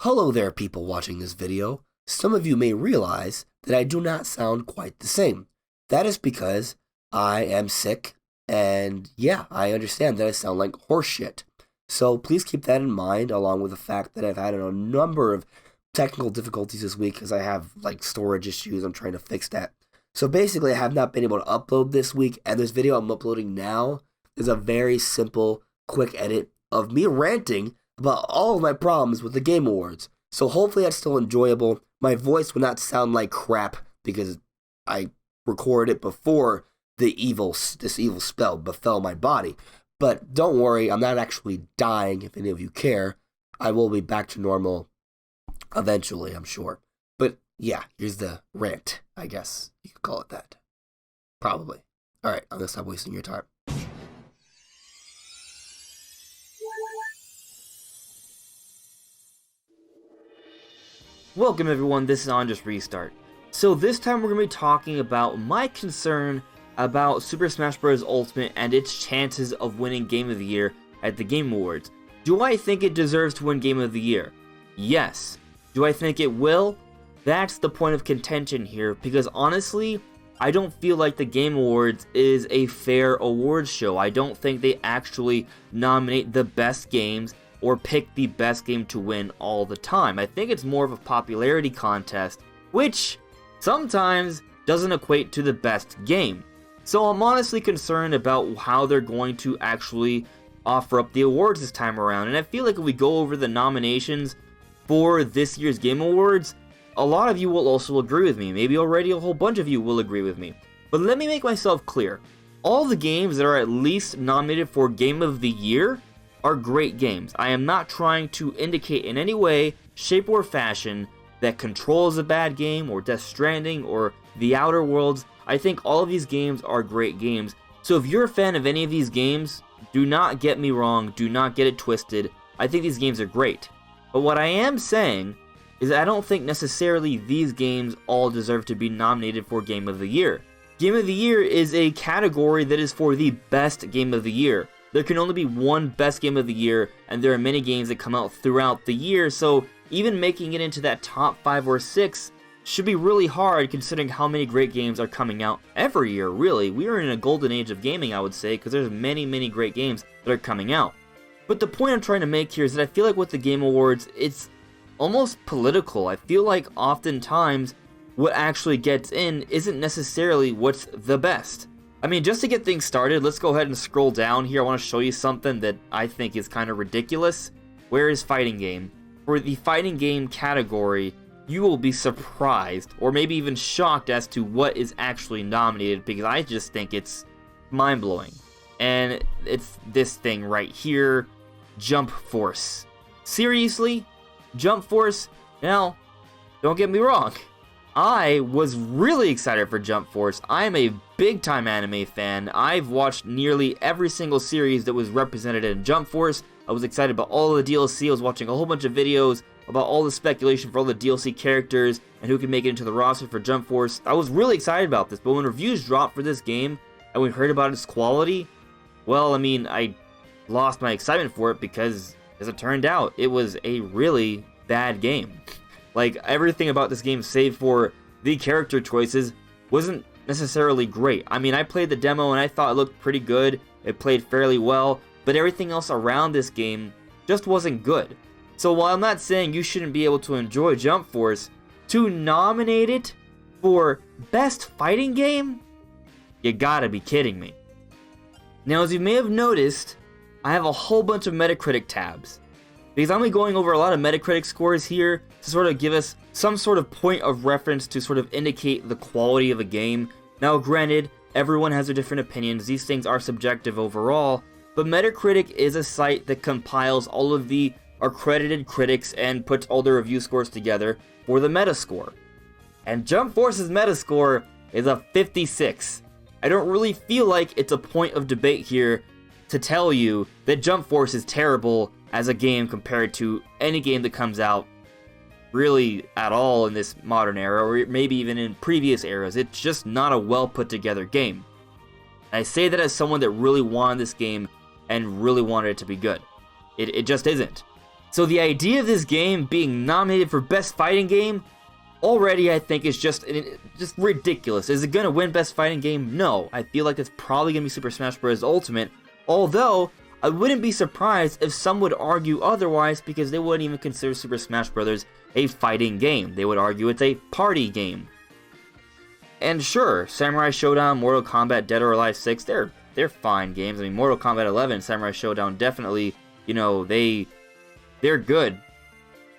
Hello there, people watching this video. Some of you may realize that I do not sound quite the same. That is because I am sick, and yeah, I understand that I sound like horseshit. So please keep that in mind, along with the fact that I've had a number of technical difficulties this week because I have storage issues. I'm trying to fix that. So basically, I have not been able to upload this week, and this video I'm uploading now is a very simple, quick edit of me ranting about all of my problems with the Game Awards. So hopefully that's still enjoyable. My voice will not sound like crap because I recorded it before this evil spell befell my body. But don't worry, I'm not actually dying if any of you care. I will be back to normal eventually, I'm sure. But yeah, here's the rant, I guess you could call it that. Probably. Alright, I'm gonna stop wasting your time. Welcome everyone, this is AndresRestart. So this time we're going to be talking about my concern about Super Smash Bros. Ultimate and its chances of winning Game of the Year at the Game Awards. Do I think it deserves to win Game of the Year? Yes. Do I think it will? That's the point of contention here, because honestly, I don't feel like the Game Awards is a fair awards show. I don't think they actually nominate the best games or pick the best game to win all the time. I think it's more of a popularity contest, which sometimes doesn't equate to the best game. So I'm honestly concerned about how they're going to actually offer up the awards this time around. And I feel like if we go over the nominations for this year's Game Awards, a lot of you will also agree with me. Maybe already a whole bunch of you will agree with me. But let me make myself clear. All the games that are at least nominated for Game of the Year are great games. I am not trying to indicate in any way, shape, or fashion that Control is a bad game, or Death Stranding, or The Outer Worlds. I think all of these games are great games. So if you're a fan of any of these games, do not get me wrong, do not get it twisted. I think these games are great. But what I am saying is that I don't think necessarily these games all deserve to be nominated for Game of the Year. Game of the Year is a category that is for the best Game of the Year. There can only be one best game of the year, and there are many games that come out throughout the year, so even making it into that top 5 or 6 should be really hard considering how many great games are coming out every year, really. We are in a golden age of gaming, I would say, because there's many great games that are coming out. But the point I'm trying to make here is that I feel like with the Game Awards, it's almost political. I feel like oftentimes what actually gets in isn't necessarily what's the best. I mean, just to get things started, let's go ahead and scroll down here. I want to show you something that I think is kind of ridiculous. Where is fighting game? For the fighting game category, you will be surprised, or maybe even shocked as to what is actually nominated, because I just think it's mind-blowing. And it's this thing right here, Jump Force. Seriously? Jump Force? Now, don't get me wrong. I was really excited for Jump Force. I am a big-time anime fan. I've watched nearly every single series that was represented in Jump Force. I was excited about all the DLC. I was watching a whole bunch of videos about all the speculation for all the DLC characters and who can make it into the roster for Jump Force. I was really excited about this, but when reviews dropped for this game and we heard about its quality, well, I mean, I lost my excitement for it because, as it turned out, it was a really bad game. Like, everything about this game, save for the character choices, wasn't necessarily great. I mean, I played the demo and I thought it looked pretty good. It played fairly well, but everything else around this game just wasn't good. So while I'm not saying you shouldn't be able to enjoy Jump Force, to nominate it for Best Fighting Game? You gotta be kidding me. Now, as you may have noticed, I have a whole bunch of Metacritic tabs, because I'm going to be going over a lot of Metacritic scores here to sort of give us some sort of point of reference to sort of indicate the quality of a game. Now, granted, everyone has their different opinions. These things are subjective overall, but Metacritic is a site that compiles all of the accredited critics and puts all their review scores together for the Metascore. And Jump Force's Metascore is a 56. I don't really feel like it's a point of debate here to tell you that Jump Force is terrible as a game compared to any game that comes out really at all in this modern era, or maybe even in previous eras. It's just not a well put together game. And I say that as someone that really wanted this game and really wanted it to be good. It just isn't. So the idea of this game being nominated for Best Fighting Game already I think is just ridiculous. Is it going to win Best Fighting Game? No. I feel like it's probably going to be Super Smash Bros. Ultimate, although I wouldn't be surprised if some would argue otherwise because they wouldn't even consider Super Smash Bros. A fighting game. They would argue it's a party game. And sure, Samurai Showdown, Mortal Kombat, Dead or Alive 6, they're fine games. I mean, Mortal Kombat 11, Samurai Showdown definitely, they're good.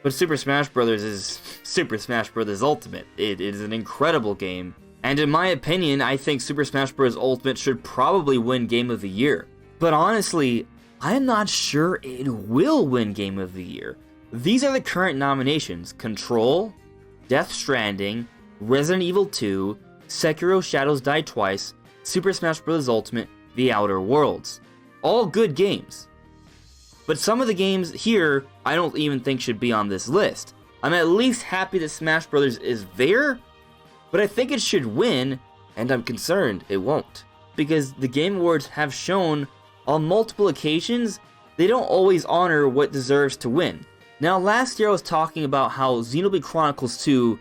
But Super Smash Bros. Is Super Smash Bros. Ultimate. It is an incredible game. And in my opinion, I think Super Smash Bros. Ultimate should probably win Game of the Year. But honestly, I'm not sure it will win Game of the Year. These are the current nominations: Control, Death Stranding, Resident Evil 2, Sekiro Shadows Die Twice, Super Smash Bros. Ultimate, The Outer Worlds. All good games. But some of the games here, I don't even think should be on this list. I'm at least happy that Smash Bros. Is there, but I think it should win, and I'm concerned it won't. Because the Game Awards have shown on multiple occasions, they don't always honor what deserves to win. Now, last year I was talking about how Xenoblade Chronicles 2,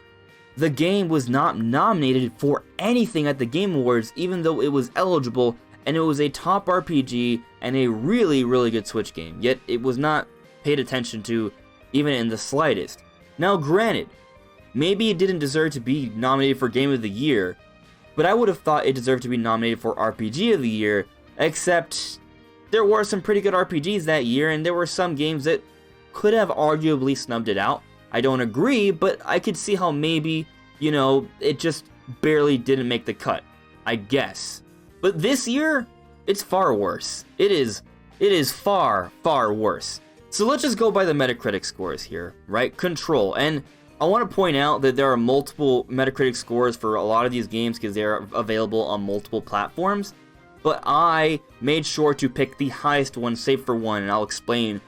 the game was not nominated for anything at the Game Awards, even though it was eligible, and it was a top RPG and a really, really good Switch game, yet it was not paid attention to even in the slightest. Now granted, maybe it didn't deserve to be nominated for Game of the Year, but I would have thought it deserved to be nominated for RPG of the Year, except there were some pretty good RPGs that year, and there were some games that could have arguably snubbed it out. I don't agree, but I could see how maybe, it just barely didn't make the cut, I guess. But this year, it's far worse. It is far, far worse. So let's just go by the Metacritic scores here, right? Control. And I want to point out that there are multiple Metacritic scores for a lot of these games because they're available on multiple platforms. But I made sure to pick the highest one, save for one, and I'll explain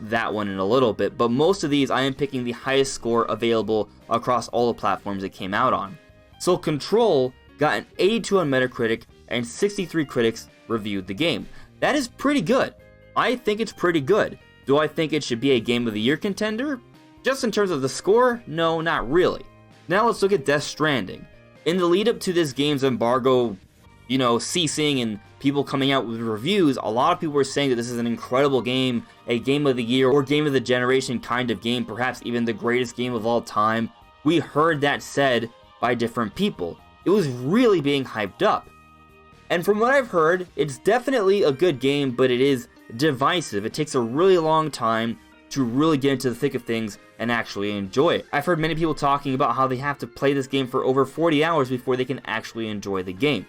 that one in a little bit. But most of these, I am picking the highest score available across all the platforms it came out on. So Control got an 82 on Metacritic, and 63 critics reviewed the game. That is pretty good. I think it's pretty good. Do I think it should be a Game of the Year contender? Just in terms of the score, no, not really. Now let's look at Death Stranding. In the lead up to this game's embargo, ceasing and people coming out with reviews, a lot of people were saying that this is an incredible game, a Game of the Year or Game of the Generation kind of game, perhaps even the greatest game of all time. We heard that said by different people. It was really being hyped up. And from what I've heard, it's definitely a good game, but it is divisive. It takes a really long time to really get into the thick of things and actually enjoy it. I've heard many people talking about how they have to play this game for over 40 hours before they can actually enjoy the game.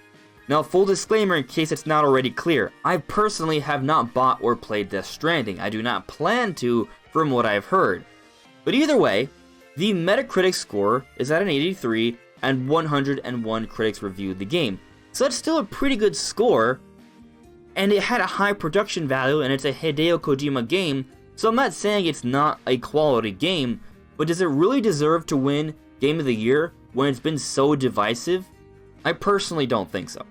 Now, full disclaimer in case it's not already clear, I personally have not bought or played Death Stranding. I do not plan to, from what I've heard. But either way, the Metacritic score is at an 83, and 101 critics reviewed the game. So that's still a pretty good score, and it had a high production value, and it's a Hideo Kojima game, so I'm not saying it's not a quality game, but does it really deserve to win Game of the Year when it's been so divisive? I personally don't think so.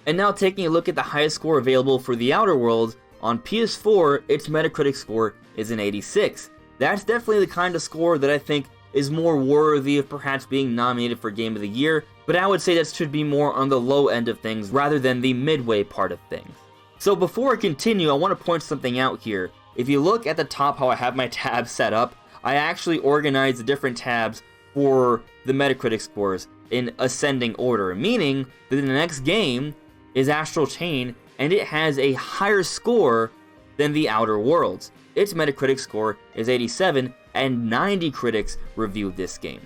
And now taking a look at the highest score available for The Outer Worlds, on PS4, its Metacritic score is an 86. That's definitely the kind of score that I think is more worthy of perhaps being nominated for Game of the Year, but I would say that should be more on the low end of things rather than the midway part of things. So before I continue, I want to point something out here. If you look at the top how I have my tabs set up, I actually organized the different tabs for the Metacritic scores in ascending order, meaning that the next game is Astral Chain, and it has a higher score than The Outer Worlds. Its Metacritic score is 87, and 90 critics reviewed this game.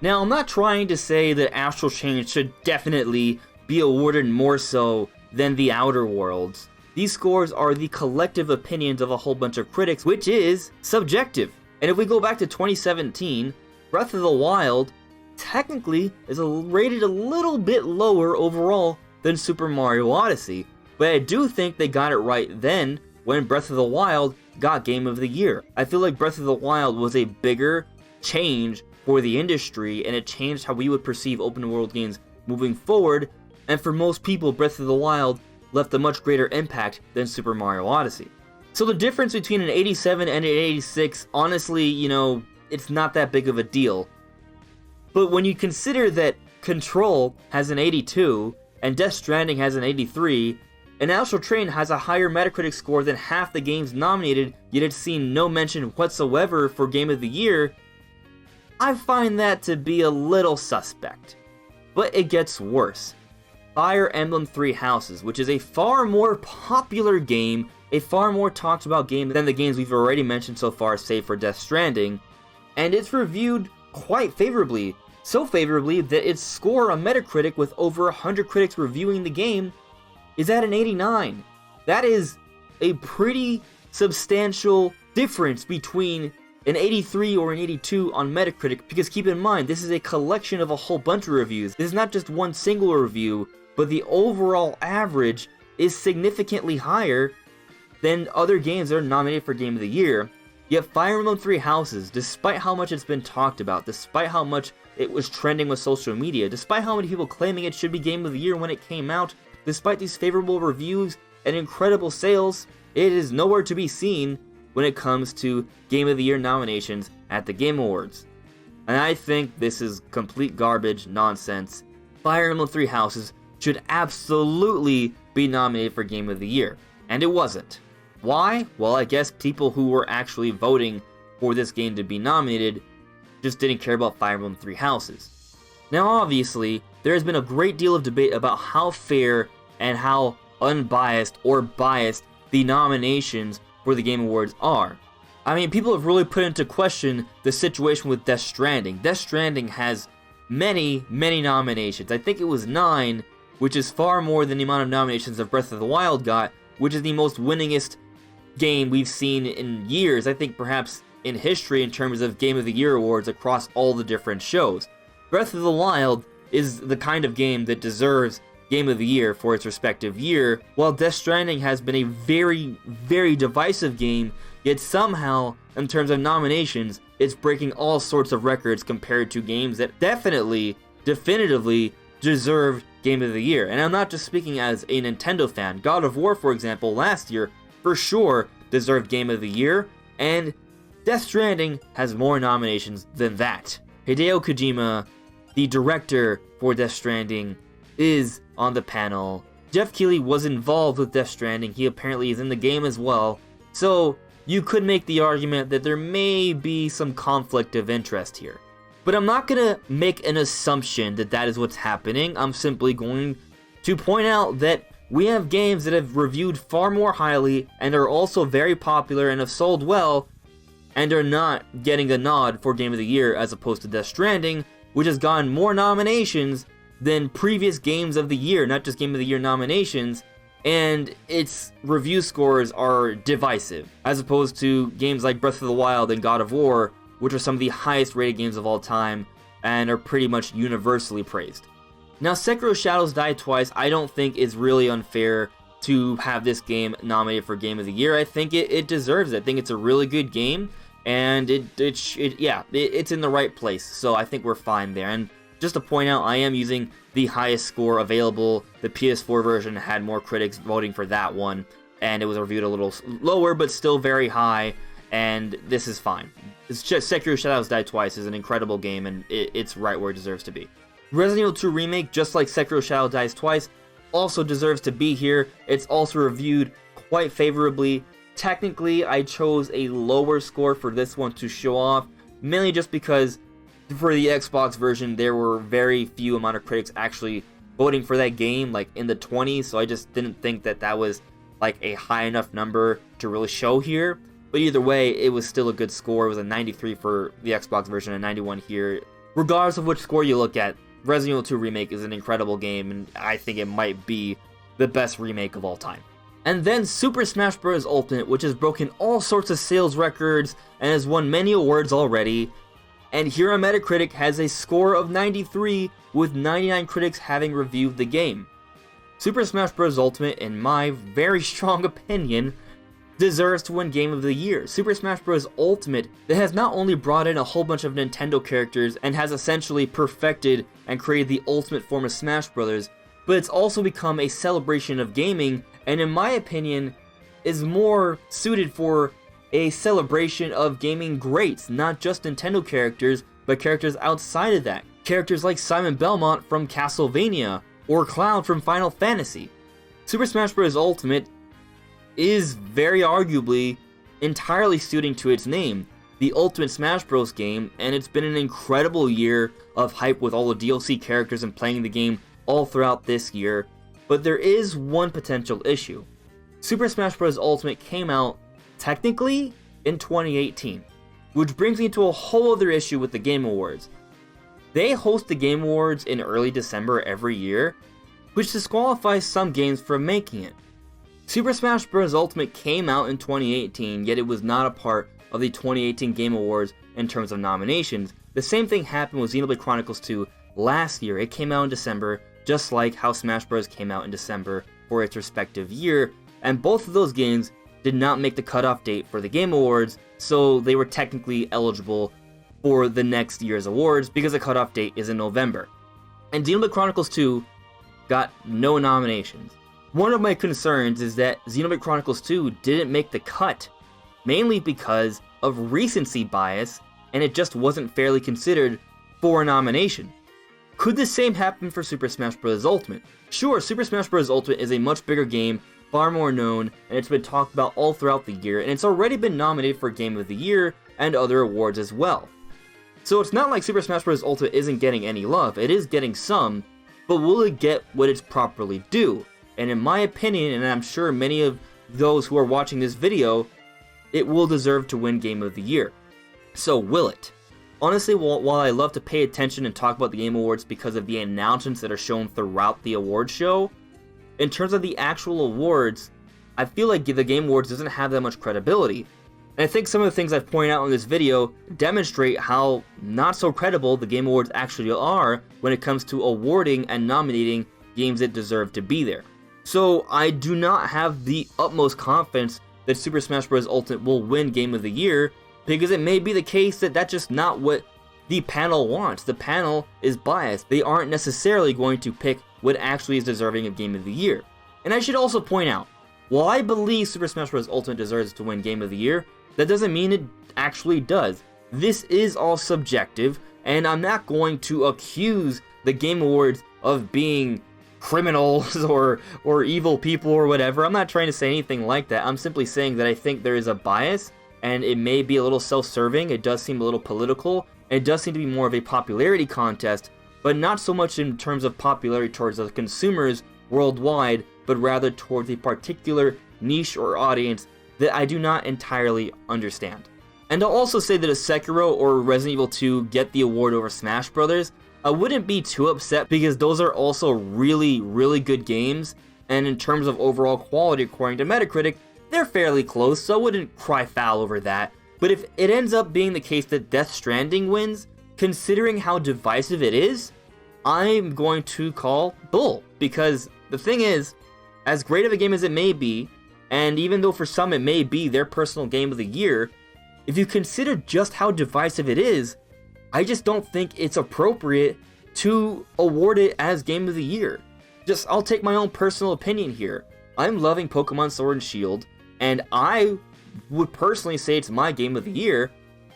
Now, I'm not trying to say that Astral Chain should definitely be awarded more so than The Outer Worlds. These scores are the collective opinions of a whole bunch of critics, which is subjective. And if we go back to 2017, Breath of the Wild technically is rated a little bit lower overall than Super Mario Odyssey, but I do think they got it right then when Breath of the Wild got Game of the Year. I feel like Breath of the Wild was a bigger change for the industry, and it changed how we would perceive open world games moving forward, and for most people, Breath of the Wild left a much greater impact than Super Mario Odyssey. So the difference between an 87 and an 86, honestly, it's not that big of a deal. But when you consider that Control has an 82, and Death Stranding has an 83, and Astral Chain has a higher Metacritic score than half the games nominated, yet it's seen no mention whatsoever for Game of the Year, I find that to be a little suspect. But it gets worse. Fire Emblem Three Houses, which is a far more popular game, a far more talked about game than the games we've already mentioned so far, save for Death Stranding, and it's reviewed quite favorably. So favorably that its score on Metacritic, with over 100 critics reviewing the game, is at an 89. That is a pretty substantial difference between an 83 or an 82 on Metacritic, because keep in mind, this is a collection of a whole bunch of reviews. This is not just one single review, but the overall average is significantly higher than other games that are nominated for Game of the Year. Yet Fire Emblem Three Houses, despite how much it's been talked about, despite how much it was trending with social media, despite how many people claiming it should be Game of the Year when it came out, despite these favorable reviews and incredible sales, it is nowhere to be seen when it comes to Game of the Year nominations at the Game Awards. And I think this is complete garbage, nonsense. Fire Emblem Three Houses should absolutely be nominated for Game of the Year, and it wasn't. Why? Well, I guess people who were actually voting for this game to be nominated just didn't care about Fire Emblem Three Houses. Now, obviously, there has been a great deal of debate about how fair and how unbiased or biased the nominations for the Game Awards are. I mean, people have really put into question the situation with Death Stranding. Death Stranding has many, many nominations. I think it was 9, which is far more than the amount of nominations that Breath of the Wild got, which is the most winningest game we've seen in years, I think perhaps in history, in terms of Game of the Year awards across all the different shows. Breath of the Wild is the kind of game that deserves Game of the Year for its respective year, while Death Stranding has been a very, very divisive game, yet somehow, in terms of nominations, it's breaking all sorts of records compared to games that definitively deserved Game of the Year. And I'm not just speaking as a Nintendo fan. God of War, for example, last year, for sure deserved Game of the Year, and Death Stranding has more nominations than that. Hideo Kojima, the director for Death Stranding, is on the panel. Jeff Keighley was involved with Death Stranding. He apparently is in the game as well. So you could make the argument that there may be some conflict of interest here. But I'm not going to make an assumption that that is what's happening. I'm simply going to point out that we have games that have reviewed far more highly and are also very popular and have sold well and are not getting a nod for Game of the Year, as opposed to Death Stranding, which has gotten more nominations than previous games of the year, not just Game of the Year nominations, and its review scores are divisive, as opposed to games like Breath of the Wild and God of War, which are some of the highest rated games of all time and are pretty much universally praised. Now, Sekiro Shadows Die Twice, I don't think is really unfair to have this game nominated for Game of the Year. I think it deserves it. I think it's a really good game, and it's in the right place, so I think we're fine there. And just to point out, I am using the highest score available. The PS4 version had more critics voting for that one, and it was reviewed a little lower, but still very high, and this is fine. It's just Sekiro Shadows Die Twice is an incredible game, and it's right where it deserves to be. Resident Evil 2 Remake, just like Sekiro Shadows Dies Twice, also deserves to be here. It's also reviewed quite favorably. Technically, I chose a lower score for this one to show off, mainly just because for the Xbox version, there were very few amount of critics actually voting for that game, like in the 20s, so I just didn't think that that was like a high enough number to really show here. But either way, it was still a good score. It was a 93 for the Xbox version, a 91 here. Regardless of which score you look at, Resident Evil 2 Remake is an incredible game, and I think it might be the best remake of all time. And then Super Smash Bros. Ultimate, which has broken all sorts of sales records and has won many awards already. And here on Metacritic has a score of 93, with 99 critics having reviewed the game. Super Smash Bros. Ultimate, in my very strong opinion, deserves to win Game of the Year. Super Smash Bros. Ultimate that has not only brought in a whole bunch of Nintendo characters and has essentially perfected and created the ultimate form of Smash Bros., but it's also become a celebration of gaming, and in my opinion, is more suited for a celebration of gaming greats, not just Nintendo characters, but characters outside of that. Characters like Simon Belmont from Castlevania, or Cloud from Final Fantasy. Super Smash Bros. Ultimate is very arguably entirely suiting to its name, the Ultimate Smash Bros. Game, and it's been an incredible year of hype with all the DLC characters and playing the game all throughout this year. But there is one potential issue. Super Smash Bros. Ultimate came out technically in 2018, which brings me to a whole other issue with the Game Awards. They host the Game Awards in early December every year, which disqualifies some games from making it. Super Smash Bros. Ultimate came out in 2018, yet it was not a part of the 2018 Game Awards in terms of nominations. The same thing happened with Xenoblade Chronicles 2 last year. It came out in December, just like how Smash Bros. Came out in December for its respective year, and both of those games did not make the cutoff date for the Game Awards, so they were technically eligible for the next year's awards because the cutoff date is in November. And Xenoblade Chronicles 2 got no nominations. One of my concerns is that Xenoblade Chronicles 2 didn't make the cut, mainly because of recency bias, and it just wasn't fairly considered for a nomination. Could the same happen for Super Smash Bros. Ultimate? Sure, Super Smash Bros. Ultimate is a much bigger game, far more known, and it's been talked about all throughout the year, and it's already been nominated for Game of the Year and other awards as well. So it's not like Super Smash Bros. Ultimate isn't getting any love, it is getting some, but will it get what it's properly due? And in my opinion, and I'm sure many of those who are watching this video, it will deserve to win Game of the Year. So will it? Honestly, while I love to pay attention and talk about the Game Awards because of the announcements that are shown throughout the award show, in terms of the actual awards, I feel like the Game Awards doesn't have that much credibility. And I think some of the things I've pointed out in this video demonstrate how not so credible the Game Awards actually are when it comes to awarding and nominating games that deserve to be there. So I do not have the utmost confidence that Super Smash Bros. Ultimate will win Game of the Year, because it may be the case that that's just not what the panel wants. The panel is biased. They aren't necessarily going to pick what actually is deserving of Game of the Year. And I should also point out, while I believe Super Smash Bros. Ultimate deserves to win Game of the Year, that doesn't mean it actually does. This is all subjective, and I'm not going to accuse the Game Awards of being criminals or evil people or whatever. I'm not trying to say anything like that. I'm simply saying that I think there is a bias, and it may be a little self-serving. It does seem a little political. It does seem to be more of a popularity contest, but not so much in terms of popularity towards the consumers worldwide, but rather towards a particular niche or audience that I do not entirely understand. And I'll also say that if Sekiro or Resident Evil 2 get the award over Smash Brothers, I wouldn't be too upset because those are also really, really good games, and in terms of overall quality according to Metacritic, they're fairly close, so I wouldn't cry foul over that. But if it ends up being the case that Death Stranding wins, considering how divisive it is, I'm going to call bull. Because the thing is, as great of a game as it may be, and even though for some it may be their personal game of the year, if you consider just how divisive it is, I just don't think it's appropriate to award it as Game of the Year. I'll take my own personal opinion here. I'm loving Pokemon Sword and Shield, and I would personally say it's my Game of the Year,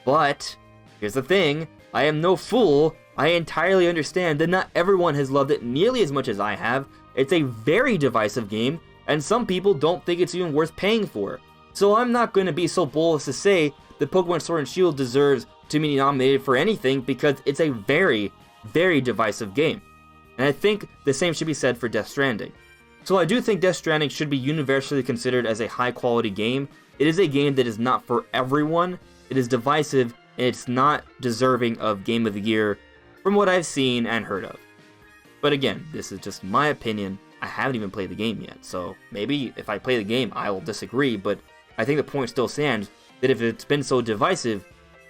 but here's the thing, I am no fool. I entirely understand that not everyone has loved it nearly as much as I have. It's a very divisive game, and some people don't think it's even worth paying for. So I'm not going to be so bold as to say that Pokemon Sword and Shield deserves to be nominated for anything, because it's a very, very divisive game. And I think the same should be said for Death Stranding. So I do think Death Stranding should be universally considered as a high quality game. It is a game that is not for everyone, it is divisive, and it's not deserving of Game of the Year from what I've seen and heard of. But again, this is just my opinion. I haven't even played the game yet, so maybe if I play the game I will disagree, but I think the point still stands that if it's been so divisive,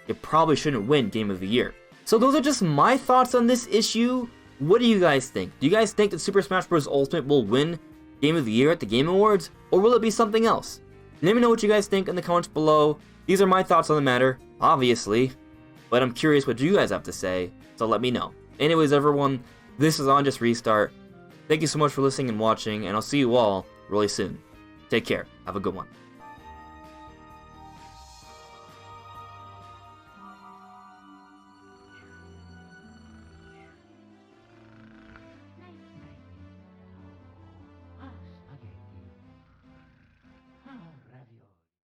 it probably shouldn't win Game of the Year. So those are just my thoughts on this issue. What do you guys think? Do you guys think that Super Smash Bros. Ultimate will win Game of the Year at the Game Awards, or will it be something else? Let me know what you guys think in the comments below. These are my thoughts on the matter, obviously, but I'm curious what you guys have to say, so let me know. Anyways, everyone, this is AndresRestart. Thank you so much for listening and watching, and I'll see you all really soon. Take care. Have a good one.